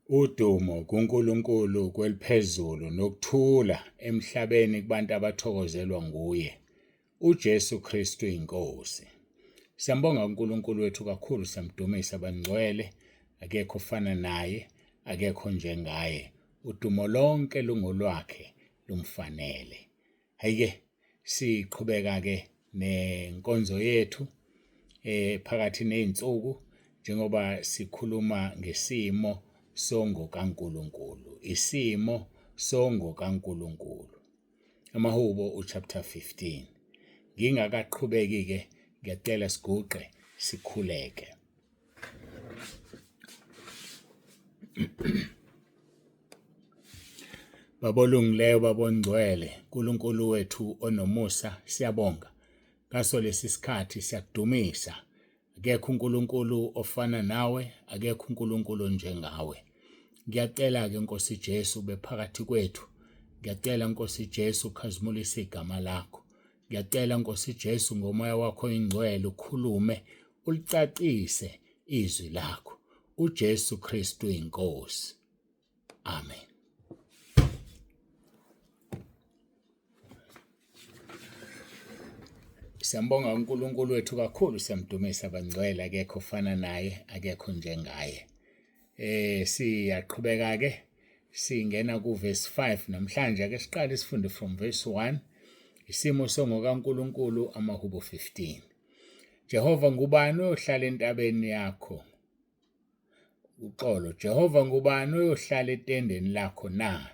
Udumo kuNkulunkulu kweliphezulu nokuthula emhlabeni kubantu abathokozelwa nguye, uJesu Kristu iNkosi. Siyambonga uNkulunkulu wethu kakhulu, siyamdumisa abangcwele, akekho ofana naye, akekho njengaye. Udumo lonke lungolwakhe, lumfanele. Hayike siqhubeka-ke nenkonzo yethu phakathi nezinsuku njengoba sikhuluma ngesimo songo kaNkulunkulu, isimo songo kaNkulunkulu. Amahubo uchapter 15. Ngingakaqhubeki-ke ngiyacela siguqe sikhuleke. Babolungileyo, babongcwele, uNkulunkulu wethu onomusa, siyabonga ngaso lesi sikhathi, siyakudumisa. Akekho uNkulunkulu ofana nawe, akekho uNkulunkulu njengawe. Ngiyacela-ke Nkosi Jesu ube phakathi kwethu. Ngiyacela Nkosi Jesu ukhazimulise igama lakho. Ngiyacela Nkosi Jesu ngomoya wakho oyingcwele ukhulume, ulicacise izwi lakho. uJesu Kristu iNkosi. Amen. Siyambonga uNkulunkulu wethu kakhulu, siyamdumisa abangcwele, akekho ofana naye, akekho njengaye. Siyaqhubeka-ke singena kuverse 5 namhlanje. Ake siqale sifunde from verse 1. Isimo songo kaNkulunkulu, amahubo 15. Jehova, ngubani oyohlala entabeni yakho? Uxolo. Jehova, ngubani oyohlala etendeni lakho na?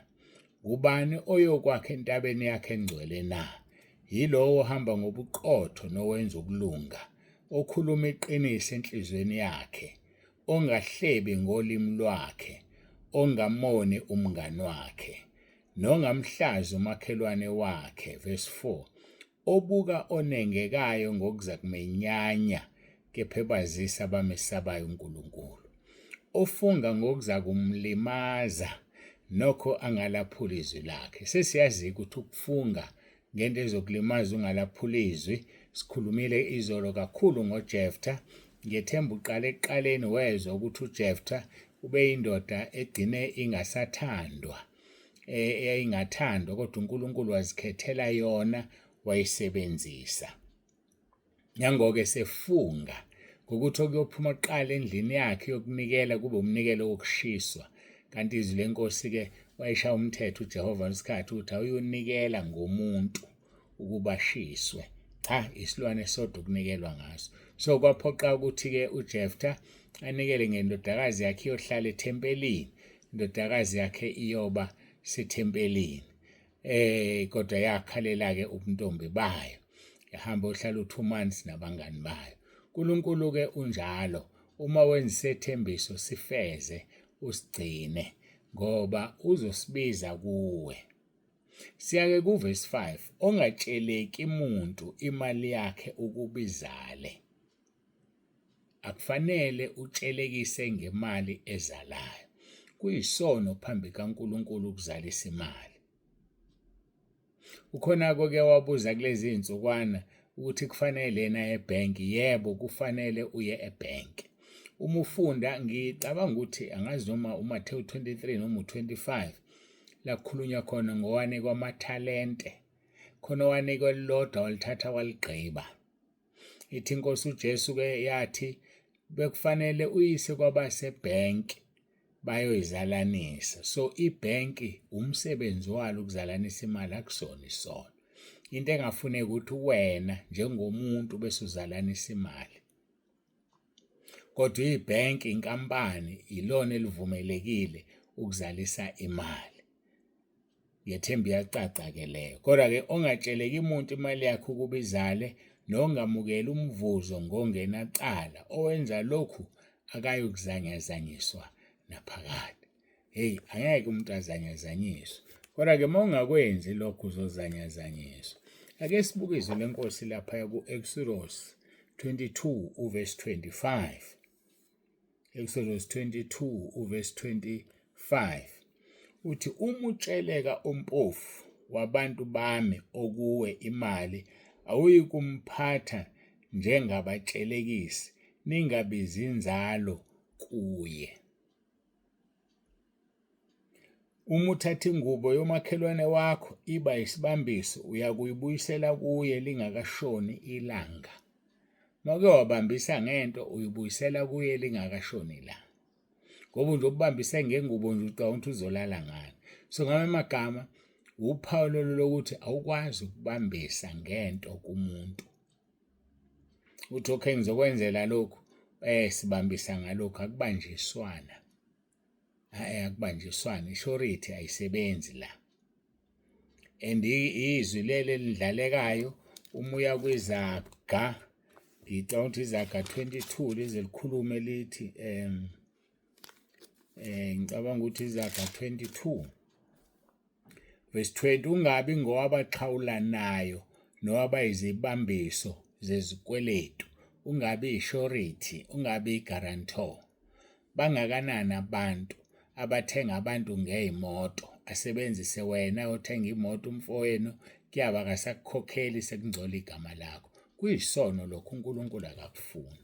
Ngubani oyokwakha entabeni yakhe engcwele na? Yilowo ohamba ngobuqotho nowenza ukulunga, okhuluma iqiniso enhlizweni yakhe, ongahlebi ngolimi lwakhe, ongamoni umngani wakhe, nongamhlazi umakhelwane wakhe. Verse 4. Obuka onengekayo ngokuzakumenyanya, kepha ebazisa abamesabayo uNkulunkulu. Ofunga ngokuzakumlimaza, nokho angalaphula izwi lakhe. Sesiyazi ukuthi ukufunga ngento ezokulimaza ungalaphula izwi. Sikhulumile izolo kakhulu ngoJeftha. Ngiyethemba uqale ekuqaleni wezwa ukuthi uJeftha ubeyindoda egcine ingasathandwa, eyayingathandwa, kodwa uNkulunkulu wazikhethela yona, wayisebenzisa. Nyango-ke sefunga ngokuthi okuyophuma kuqala endlini yakhe yokunikela kube umnikelo wokushiswa. Kanti izwi lenkosi-ke wayishaya umthetho uJehova ngesikhathi ukuthi awuyonikela ngomuntu ukuba ashiswe. Cha, isilwane sodwa ukunikelwa ngaso. So kwaphoqa ukuthi-ke uJeftha anikele ngendodakazi yakhe iyohlala ethempelini, indodakazi yakhe iyoba sethempelini. Kodwa yakhalela-ke ubuntombi bayo, yahamba yohlala u2 months nabangani bayo. uNkulunkulu-ke unjalo, uma wenza isethembiso sifeze, usigcine ngoba uzosibiza kuwe. Siyake kuverse 5. Ongatsheleki umuntu imali yakhe ukubizale. Akufanele utshelekise ngemali ezalayo. Kuyisono phambi kaNkulunkulu ukuzalisa imali. Ukhona-ke wabuza kulezi iy'nsukwana ukuthi kufanele yena ebhenki. Yebo, kufanele uye ebhenki. Uma ufunda, ngicabanga ukuthi angazi noma uMathewu 23 noma u25, la kukhulunywa khona ngowanikwa amathalente. Khona owanikwa elilodwa walithatha waligqiba. Ithi iNkosi uJesu-ke yathi bekufanele uyise kwabasebhenki bayoyizalanisa. So ibhenki umsebenzi walo ukuzalanisa imali, akusona isono. Into engafuneka ukuthi wena njengomuntu bese uzalanisa imali. Kodwa ibhenki, inkampani, ilona elivumelekile ukuzalisa imali. Ngiyethemba iyacaca-ke leyo. Kodwa-ke ongatsheleki umuntu imali yakhe ukuba izale, nongamukela umvuzo ngongenacala, owenza lokhu akayokuzanyazanyiswa naphakade. Hey, angeke umuntu azanyazanyiswe. Kodwa-ke uma ungakwenzi lokhu uzozanyazanyiswa. Ake sibuke izwi lenkosi lapha ku-Exodus 22 uverse 25. Exodus 22 uverse 25. Uthi uma utsheleka umpofu wabantu bami okuwe imali, awuyikumphatha njengabatshelekisi, ningabizi inzalo kuye. Uma uthatha ingubo yomakhelwane wakho iba isibambiso, uyakuyibuyisela kuye lingakashoni ilanga. Make wabambisa ngento uyibuyisela kuye lingakashoni ilanga. Ngoba nje ubambise ngengubo nje ucabanga ukuthi uzolala ngani. So ngamanye amagama uphawu lolo lokuthi awukwazi ukubambisa ngento kumuntu. Uthi okay ngizokwenzela lokhu, sibambisa ngalokhu, akubanjiswana. Akubanjiswana, ishoriti ayisebenzi la. And izwi leli elidlalekayo uma uya kwizaga, ngicabanga ukuthi izaga 22 lize likhulume lithi ngicabanga ukuthi izaga 22 verse 20, ungabi ngowabaxhawulanayo nowabayizibambiso zezikweletu, ungabi ishoriti, ungabi guarantor. Bangakanani abantu abathenga abantu ngey'moto, asebenzise wena othenga imoto umfowenu, kuyaba akasakukhokheli sekungcola igama lakho. Kuyisono lokho, uNkulunkulu akakufuni.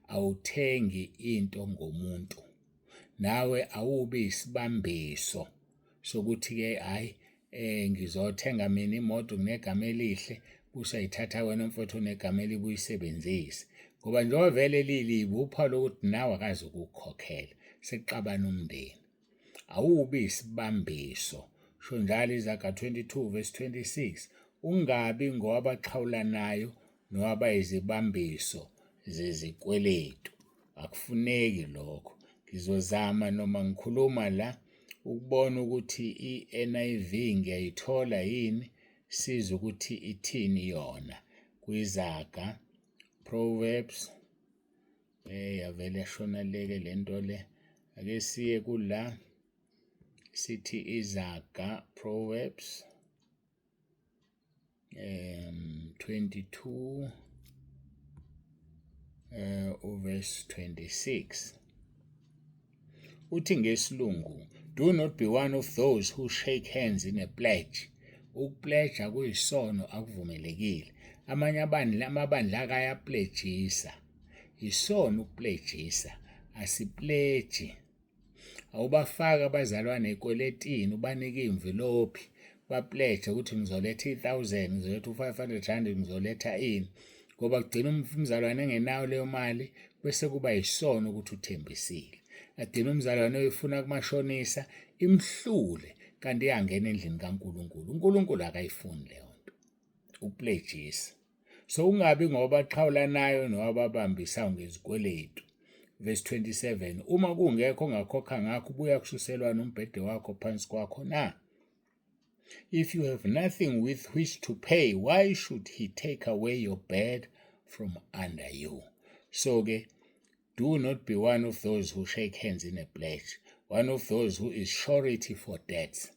Awuthengi into ngomuntu, nawe awubi isibambiso sokuthi-ke hhayi ngizothenga mina imoto nginegama elihle, usayithatha wena mfowethu onegama elibi uyisebenzise. Ngoba njengoba vele lilibi uphawu lokuthi nawe akazi ukukukhokhela, sekuxabana umndeni. Awubi isibambiso. Sho njalo izaga 22 verse 26, ungabi ngowabaxhawulanayo nowabayizibambiso zezikweletu. Akufuneki lokho. Ngizozama noma ngikhuluma la ukubona ukuthi i-NIV ngiyayithola yini, siza ukuthi ithini yona kwizaga Proverbs. Yavele yashona leke lento le. Ake siye kula sithi izaga Proverbs 22 verse 26. Uthi ngesiLungu, do not be one of those who shake hands in a pledge. Ukupledge kuyisono, akuvumelekile. Amanye amabandla akayapledgisa. Isono ukupledgisa, asipledge. Awubafaka abazalwane ekweletini, ubanike imvilophi, bapledge ukuthi ngizoletha 1,000, ngizoletha u-500 rand, ngizoletha ini. Ngoba kugcina umzalwane engenayo leyo mali, bese kuba yisono ukuthi uthembisile. Agcina umzalwane uyifuna kumashonisa, imhlule kanti iyangena endlini kaNkulunkulu. uNkulunkulu akayifuni leyo nto, ukupledgisa. So ungabi ngowabaxhawulanayo nowababambisayo ngezikweletu. Verse 27, uma kungekho ongakhokha ngakho ubuya kushuselwana umbhede wakho phansi kwakho na? If you have nothing with which to pay, why should he take away your bed from under you? So-ke, do not be one of those who shake hands in a pledge, one of those who is surety for debts.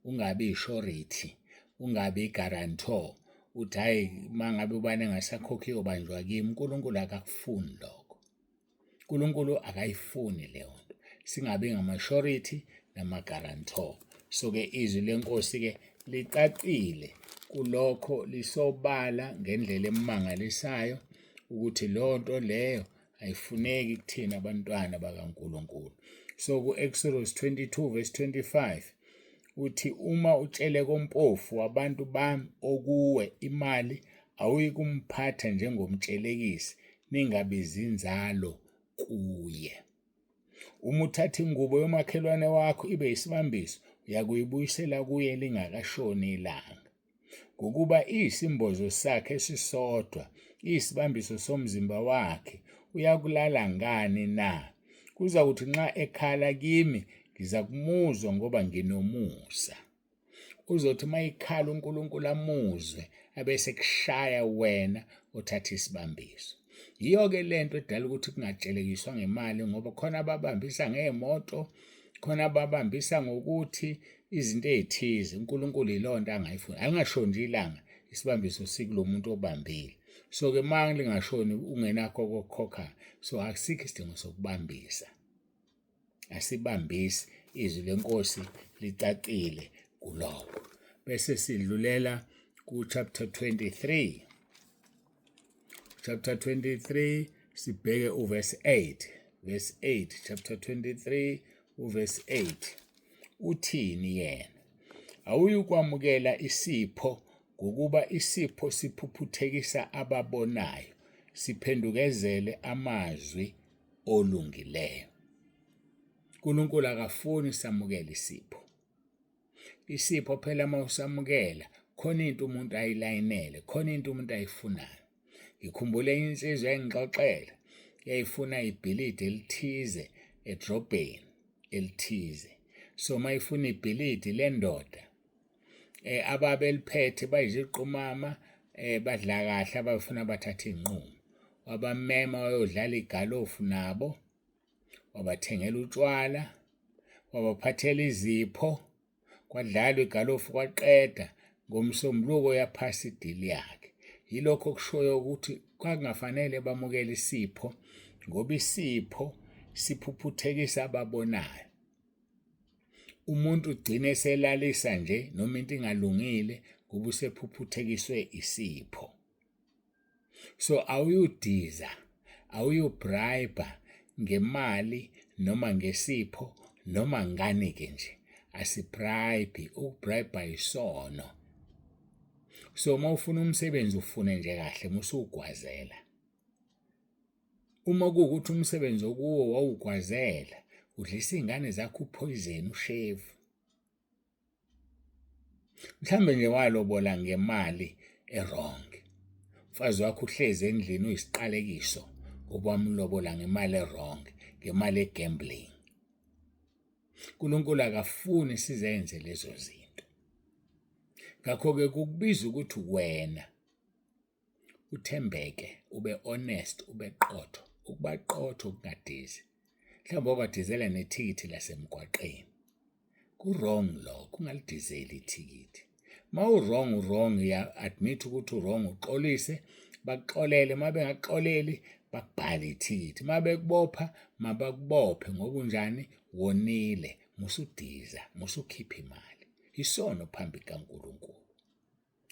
Ungabi surety, ungabi guarantor. Uthi hayi mangabe ubani engasakhokhi yobanjwa kimi. uNkulunkulu akakufuni lokho. uNkulunkulu akayifuni leyo nto. Singabi ngama-surety nama-guarantor. So-ke izwi lenkosi-ke licacile kulokho, lisobala ngendlela emangalisayo ukuthi leyo nto leyo ayifuneki kuthina abantwana bakaNkulunkulu. So ku-Exodus 22 verse 25 uthi uma utshele kompofu wabantu bami okuwe imali awuyikumphatha njengomtshelekisi, ningabizi inzalo kuye. Uma uthatha ingubo yomakhelwane wakho ibe isibambiso, uyakuyibuyisela kuye lingakashoni ilanga. Ngokuba iyisimbozo sakhe esisodwa, iyisibambiso somzimba wakhe, uyakulala ngani na? Kuzakuthi nxa ekhala kimi, ngiza kumuzwa ngoba nginomusa. Uzothi mayikhala uNkulunkulu amuzwe, abese kushaya wena othatha isibambiso. Yiyo-ke lento edala ukuthi kungatshelekiswa ngemali, ngoba khona ababambisa ngey'moto, khona ababambisa ngokuthi izinto ey'thize. uNkulunkulu yilona nto angayifuni. Alingashoni nje ilanga, isibambiso sikulo muntu obambile. So-ke ma lingashoni ungenakho kokukhokha, so asikho isidingo sokubambisa. Asibambisi, izwi lenkosi licacile kuloko. Bese sidlulela ku-chapter 23. Chapter 23, sibheke uverse 8. Verse 8, chapter 23, uverse 8. uthini yena? Awuyikwamukela isipho ngokuba isipho siphuphuthekisa ababonayo, siphendukezele amazwi olungileyo. uNkulunkulu akafuni samukele isipho. Isipho phela uma usamukela khona into umuntu ayilayinele, khona into umuntu ayifunayo. Ngikhumbule insizwa engixoxela yayifuna ibhilidi elithize edrobheni elithize. So mayifuna ibhilidi lendoda ababeliphethe bayiziqhumama badla kahle abafuna bathatha inqumo. Wabamema wayodlala igalofu nabo, wabathengela utshwala, wabaphathela izipho, kwadlalwa igalofu kwaqeda, ngomsombuluko yaphasa idili yakhe. Yilokho kushoyo ukuthi kwakungafanele bamukele isipho ngoba isipho siphuphuthekisa ababonayo. Umuntu ugcine eselalisa nje noma into ingalungile ngoba usephuphuthekiswe isipho. So awuyudiza, awuyubribe ngemali noma ngesipho noma ngani-ke nje. Asibribe, ukubribe isono. So uma ufuna umsebenzi ufune nje kahle musugwazela. Uma kuwukuthi umsebenzi okuwo wawugwazela, udlisa iy'ngane zakho uphoyizeni, ushevu. Mhlambe nje walobola ngemali erong. Umfazi wakho uhlezi endlini uyisiqalekiso ngoba wamlobola ngemali erong, ngemali egambling. uNkulunkulu akafuni sizenze lezo zinto. Ngakho-ke kukubiza ukuthi wena uthembeke, ube honest, ube qotho. Ukuba qotho ukungadizi. Mhlawumbe okwadizela nethikithi lasemgwaqeni. Ku-wrong lokho, ungalidizeli ithikithi. Ma u-wrong, ya-admit ukuthi u-wrong, uxolise, bakuxolele. Ma bengakuxoleli, bakubhale ithikithi. Ma bekubopha, mabakubophe ngoba unjani? Wonile, musudiza, musukhipha imali. Isono phambi kaNkulunkulu.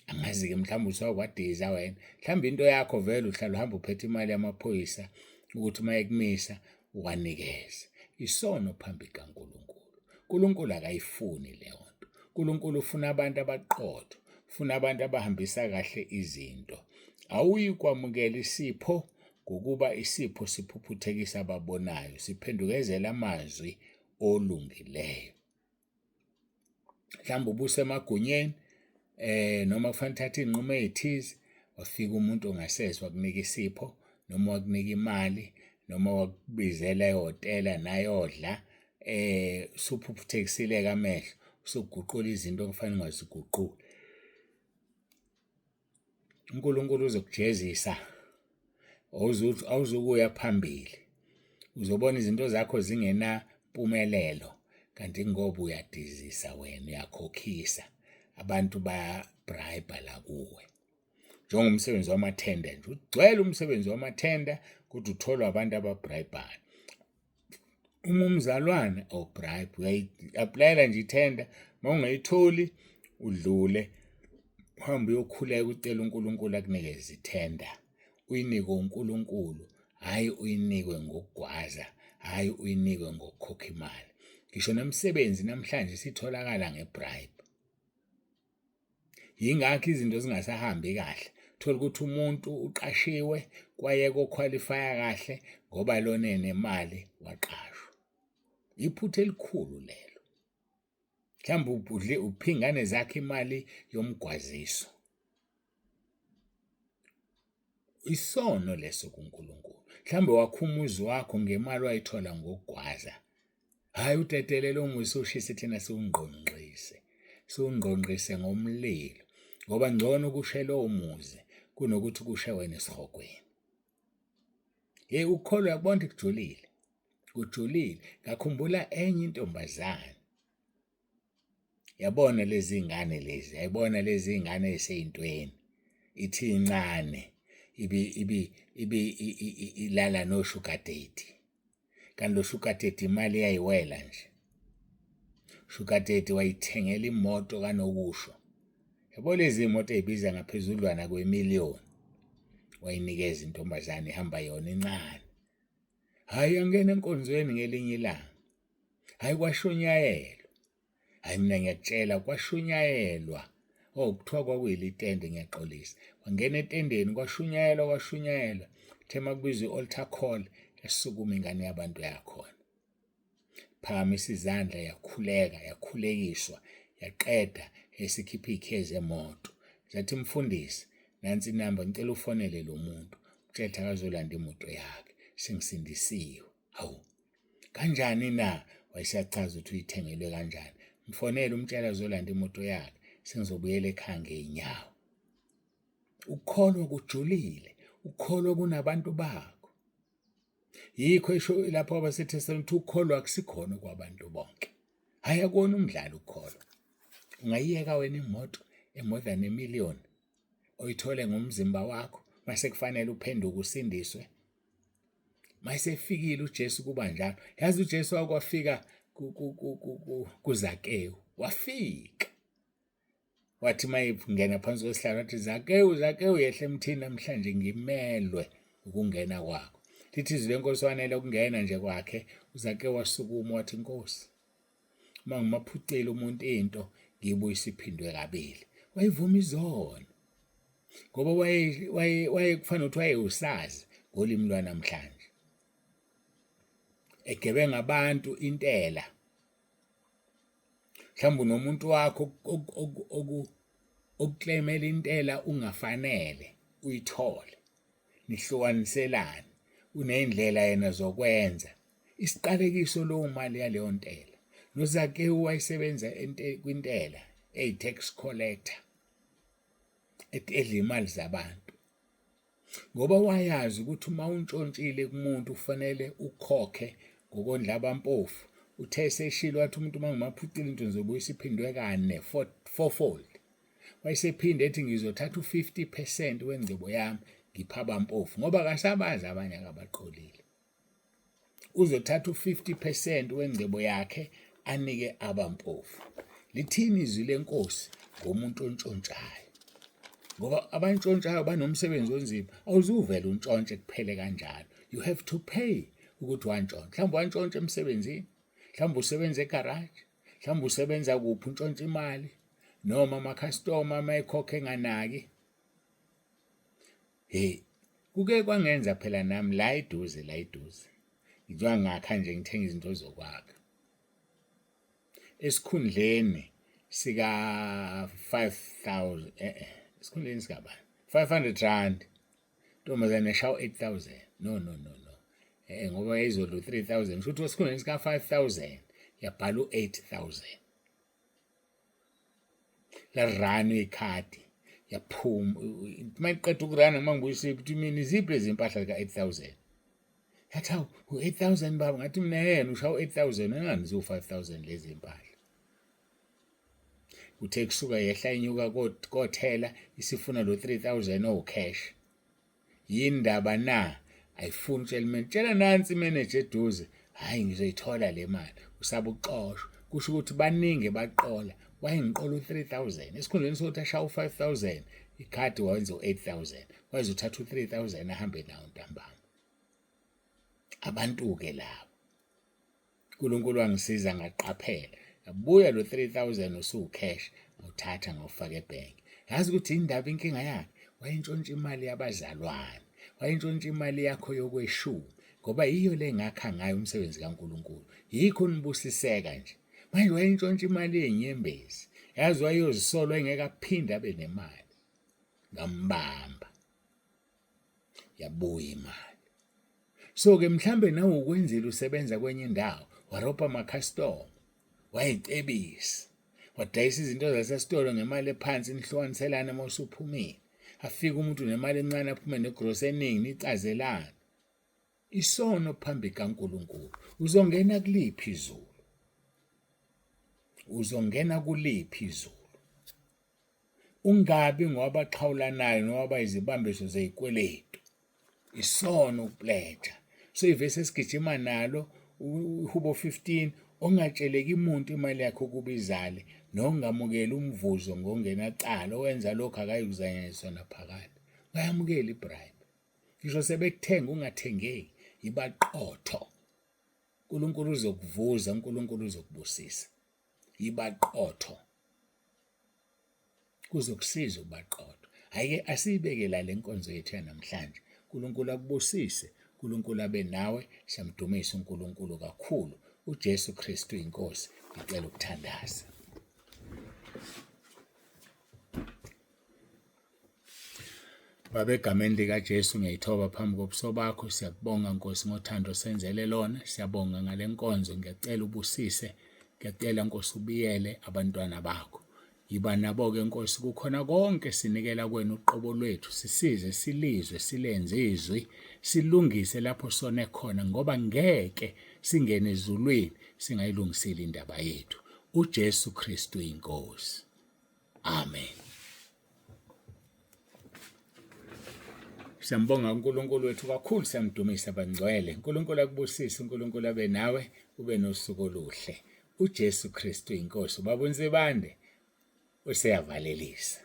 Angazi-ke mhlawumbe usawkwadiza wena. Mhlawumbe into yakho vele uhlala uhamba uphethe imali yamaphoyisa ukuthi uma ekumisa uwanikeze. Isono phambi kaNkulunkulu. uNkulunkulu akayifuni leyo nto. uNkulunkulu ufuna abantu abaqotho, ufuna abantu abahambisa kahle izinto. Awuyikwamukela isipho ngokuba isipho siphuphuthekisa ababonayo, siphendukezela amazwi olungileyo. Mhlawumbe ubusemagunyeni noma kufanele uthathe iy'nqumo ey'thize, wafika umuntu ongasese wakunika isipho noma wakunika imali noma wakubizela ehhotela nayodla, usuphuphuthekisile-ke amehlo, usuguqula izinto okufanele ungaziguquli. uNkulunkulu uzokujezisa, awuzukuya phambili. Uzobona izinto zakho zingenampumelelo, kanti ngoba uyadizisa wena, uyakhokhisa. Abantu bayabribe la kuwe. Njengomsebenzi wamathenda nje, ugcwele umsebenzi wamathenda kodwa utholwa abantu ababribayo. Uma umzalwane awubribe, uyayi-aplayela nje ithenda, uma ungayitholi udlule, uhambe uyokhuleka ucela uNkulunkulu akunikeze ithenda. Uyinikwe uNkulunkulu, hhayi uyinikwe ngokugwaza, hhayi uyinikwe ngokukhokha imali. Ngisho nomsebenzi namhlanje sitholakala ngebribe. Yingakho izinto zingasahambi kahle. Thola ukuthi umuntu uqashiwe kwayeka okhwalifaya kahle ngoba lona enemali waqashwa. Iphutha elikhulu lelo. Mhlawumbe uphe iy'ngane zakhe imali yomgwaziso. Isono leso kuNkulunkulu. Mhlawumbe wakha umuzi wakho ngemali wayithola ngokugwaza. Hhayi utetelele umuzi ushise thina siwungqongqise ngomlilo. Ngoba ngcono kushe lowo muzi kunokuthi kushe wena esihogweni. Ukukholwa uyakubona ukuthi kujulile. Kujulile. Ngakhumbula enye intombazane. Yabona lezi ngane lezi, yayibona lezi ngane ey'sey'ntweni. Ithi incane, ilala no-sugar daddy. Kanti lo sugar daddy imali yayiwela nje. Sugar daddy wayithengela imoto kanokusho. Yabo lezi imoto ey'biza ngaphezudlwana kwe-1,000,000. Wayinikeza intombazane ihamba yona incane. Hhayi angena enkonzweni ngelinye ilanga. Hhayi kwashunyayelwa. Hayi mina ngiyakutshela kwashunyayelwa. Kuthiwa kwakuyilitende ngiyaxolisa. Wangena etendeni kwashunyayelwa. Thema kubizwa i-altar call yasukuma ingane yabantu yakhona. Phakamisa izandla yakhulekiswa, yaqeda esikhipha iy'khiye zemoto. Zathi mfundisi, nansi inamba ngicela ufonele lo muntu. Mtshele akazolanda imoto yakhe. Sengisindisiwe. Hawu. Kanjani na? Wayesachaza ukuthi uyithengelwe kanjani. Mfonele umtshela azolanda imoto yakhe. Sengizobuyela ekhaya ngey'nyawo. Ukukholwa kujulile. Ukukholwa kunabantu bakho. Yikho esho lapho abaseThesalonika ukukholwa akusikhona kwabantu bonke. Hhayi akona umdlalo ukukholwa. Ungayiyeka wena imoto more than $1 million oyithole ngomzimba wakho mase kufanele uphenduke usindiswe. Mayesefikile uJesu kuba njalo. Yazi uJesu wakwafika kuZakewu. Wafika. Wathi mayengena phansi kwesihlalo wathi Zakewu yehle emthini namhlanje ngimelwe ukungena kwakho. Lithi izwi lenkosi wanele ukungena nje kwakhe. uZakewu wasukuma wathi Nkosi, uma ngimaphucile umuntu into ngiyibuyisa iphindwe kabili. Wayivuma izona. Ngoba wayekufana ukuthi wayeusazi ngolimi lwanamhlanje. Egebenga abantu intela. Mhlawumbe nomuntu wakho okuclaimela intela ungafanele uyithole. Nihlukaniselane. Unendlela yena zokwenza. Isiqalekiso lo mali yaleyo ntela. noZakewu wayesebenza kwintela tax collector edla imali zabantu. Ngoba wayazi ukuthi uma untshontshile kumuntu ufanele ukhokhe ngokondla abampofu. Uthe seshilo wathi umuntu uma ngimaphucile into ngizobuyisa iphindwe kane fourfold. Wayesephinde ethi ngizothatha u50% wengcebo yami ngipha abampofu ngoba kasabazi abanye akabaqolile. Uzothatha u50% wengcebo yakhe anike abampofu. Lithini izwi lenkosi ngomuntu ontshontshayo? Ngoba abantshontshayo banomsebenzi onzima. Awuzuvela untshontshe kuphele kanjalo. You have to pay ukuthi wantshontsha. Mhlawumbe wantshontsha emsebenzini, mhlawumbe usebenza egarage, mhlawumbe usebenza kuphi untshontsha imali noma ama-customer mayekhokhe enganaki. Kuke kwangenza phela nami la eduze. Ngizoya ngakha nje ngithenga izinto zokwakha. Esikhundleni sika 5,000 esikhundleni sikabani 500 rand ntombazane shaw 8,000 no ngoba izolo 3,000 futhi esikhundleni sika 5,000 yabhala u8,000 la run ikhadi yaphuma mayiqeda ukurana mangibuyisa ukuthi mina iziphi lezi impahla zika 8,000 yathi u8,000 baba ngathi mina yena ushaw 8,000 ngani zo 5,000 lezi impahla. Uthe kusuka yehla inyuka kothela isifuna lo 3,000 cash. Yindaba na ayifuni tshela nansi manager eduze. Hayi ngizoyithola le mali usaba uqoshwa. Kusho ukuthi baningi baqola. Wayengiqola u3,000 esikhundleni sokuthi ashaye u5,000 ikhadi wayenza u8,000 wayezothatha u3,000 ahambe nawo ntambama. Abantu ke labo uNkulunkulu wangisiza ngaqaphela. Yabuya lo 3,000 usucash ngothatha ngofaka ebhenki. Yazi ukuthi indaba inkinga yakhe wayentshontsha imali yabazalwane. Wayentshontsha imali yakho yokweshumi ngoba yiyo le ngakha ngayo umsebenzi kaNkulunkulu. Yikho nibusiseka nje. Manje wayentshontsha imali yenyembezi. Yazi wayozisolwa engeke aphinde abe nemali. Ngambamba. Yabuya imali. So ke mhlambe nawe ukwenzile usebenza kwenye indawo warobha ama-customer. Wayecebisa. Wadayisa izinto zasesitolo ngemali ephansi nihlukaniselane uma usuphumile. Afika umuntu nemali encane aphume negross eningi nicazelana. Isono phambi kaNkulunkulu. Uzongena kuliphi izulu? Uzongena kuliphi izulu? Ungabi ngowabaxhawulanayo nowaba izibambiso zezikweletu. Isono ukupletha. So ivese sigijima nalo uHubo 15 ongatsheleki umuntu imali yakhe kubizale nongamukela umvuzo ngongenacala owenza lokho akayikuzanyiswa naphakade. Bayamukela ibribe. Ngisho sebekuthenga ungathengeki ibaqotho. uNkulunkulu uzokuvuza, uNkulunkulu uzokubusisa. ibaqotho, kuzokusiza ubaqotho. Hhayi-ke asiyibeke la le nkonzo yethu yanamhlanje. uNkulunkulu akubusise, uNkulunkulu abe nawe. Siyamdumisa uNkulunkulu kakhulu. uJesu Kristu inkosi. Ngicela ukuthandaza. Baba, egameni likaJesu ngiyayithoba phambi kobuso bakho. Siyakubonga Nkosi ngothando senzele lona. Siyabonga ngale nkonzo. Ngiyacela ubusise, ngiyacela Nkosi ubiyele abantwana bakho. Yiba nabo-ke Nkosi kukhona konke sinikela kwena uqobo lwethu. Sisize silizwe, silenze izwi, silungise lapho sone khona, ngoba ngeke singene ezulwini singayilungisile indaba yethu. uJesu Kristu inkosi. Amen. Siyambonga uNkulunkulu wethu kakhulu, siyamdumisa bangcwele. uNkulunkulu akubusise, uNkulunkulu abe nawe, ube nosuku oluhle. uJesu Kristu inkosi. Ubaba uNzibande useyavalelisa.